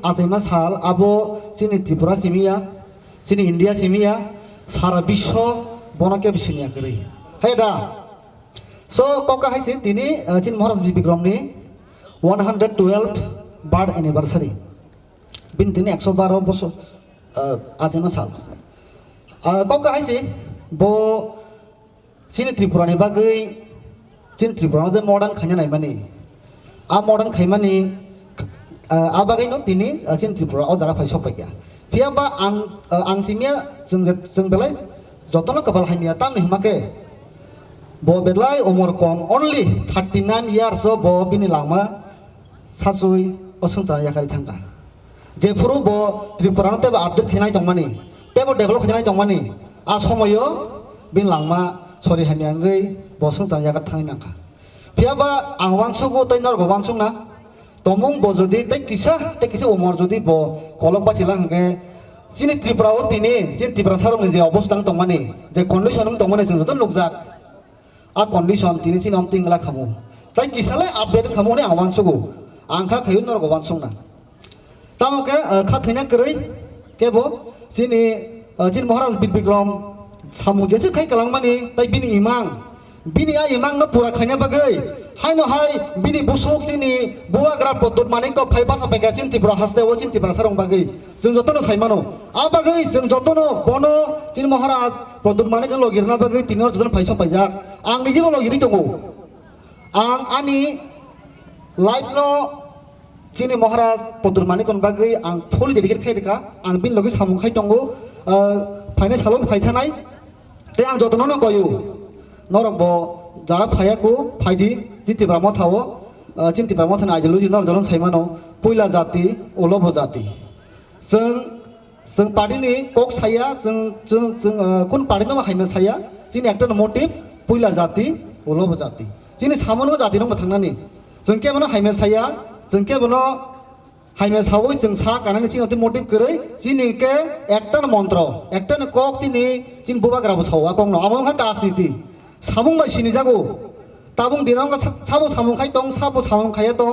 azaima sal abo sini Tripura simia sini India simia sara bisho bonake bisini akari hai da so koka hai si tini Chin Maharaj Bikram ni 112th birth anniversary bin tini 112 bosor azaima sal koka hai si bo sini Tripura ni bagai Chin Tripura je modern khanya nai mani a modern khai mani a bagai no tini Chin Tripura o jaga phai sopai ya pia ba ang simia jeng belai jotono kapal hamia tam ni make bo belai umur kom only 39 years o bo bini lama sasui osung tan yakari thangka je furu bo Tripura no te ba update khinai tongmani te bo develop khinai tongmani a somoyo bin lama sorry hamia ngai bo sung tan yakat thangai nangka pia ba ang wansugo tainor go wansung na tomung bo jodi te kisa umur jodi bo kolok ba silang ke sini Tripura o tini sini Tripura sarong ni je obostang tongmani je condition tongmani jeng joton lugjak a condition tini sini om tingla khamu tai kisale update khamu ne awan sugu angkha khayun nor go wansung na tamoke kha thina krei kebo sini Chin Maharaj Bikram samu jese khai kalangmani tai bini imang no pura khanya bagai hai no hai bini busuk sini buwa gra podot mane ko phai basa pega Chin Tripura hasde o Chin Tripura sarong bagai jeng jotono saimano a bagai jeng jotono bono Chin Maharaj podot mane kan logirna bagai tinor jotono phai so paijak ang niji bo logiri tongo ang ani live no Chin Maharaj podot mane kon bagai ang full dedicate khai deka ang bin logi samung khai tongo phaine salom khai thanai te ang jotono no koyu norok bo jara phaiako phaidi Chin Tripura mo thawo Chin Tripura mo thana ideology nor joron saimano poila jati olobho jati जों पार्टीनि कक साया जों कोन party no हाइमे साया जोंनि एकटा motive Poila जाति उलब जाति जोंनि सामोनो जाति नो थांनानि जों केबनो हाइमे साया जों केबनो हाइमे सावै जों सा कानानि सिंहते मोटिभ करै जोंनि के एकटा मन्त्र एकटा कक जोंनि जों बुबाग्राबो सावा कंनो आमों खा राजनीति सामुं बाय सिनि जागो ताबुं दिनांग साबो सामुं खाय दं साबो सामुं खाया दं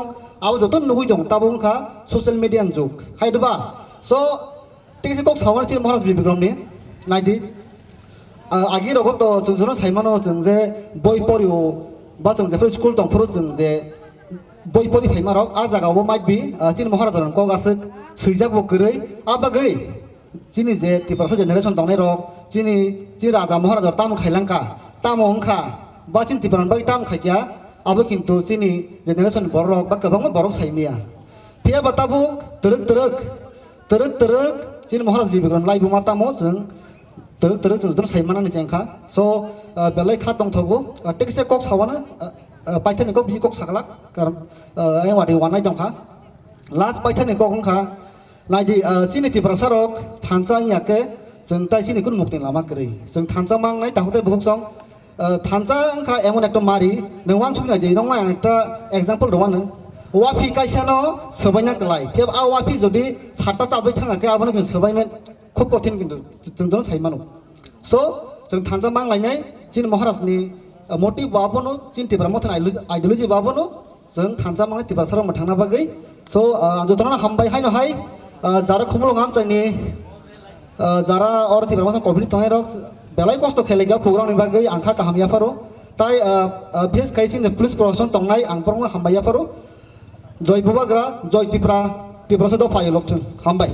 आव जतन नुगै दं ताबुं खा ससियेल मिडिया जुग हायदबा so tingsi kok sawan Chin Maharaj Bikram ni naidi agi rogot to jungjono saimano jungje boi porio ba jungje free school tong furu jungje boi pori phaimarok a jaga bo might be Chin Maharaj ron ko gasuk suijak bo korei abagai chini je Tripura generation tong nei rok chini chi raja Maharaj tam khailangka tam ongkha ba Chin Tripura ba tam khaikya abo kintu chini generation borok ba kabang borok saimia pia batabuk teruk Chin Maharaj Bikram lai bu mata mo जों teruk जों saimana ni jengkha so belai kha tong thogo tekse kok sawana paithani kok bisi kok saklak karon ai wadi wanai dongkha last paithani kok ongkha naidi chini Tripura sarok thanjang yake जों tai chini kun mukti lama krei जों thanjang mangnai tahote bukok song thanjang kha emon ekta mari nongwan sungna je nongma ekta example rowano wafi kaisano sebanyak kelai keb a wafi jodi sata chabai thangake abano kin sebainmen khub kothin kintu jengjon saimano so जों thanjang manglai Chin Maharaj ni motive babono Chin Tripura mo thana ideology babono जों thanjang manglai Tripura sarong thangna bagai so jotona hambai haino hai jara khumlo ngam chaini jara or Tripura mo covid tongai rok belai kosto khelega program ni bagai angkha kahamia faro tai bes kaisin police protection tongnai angporong hambaya faro Joy Bubagra, Joy Tripura se do fayo lokchen. Hambai.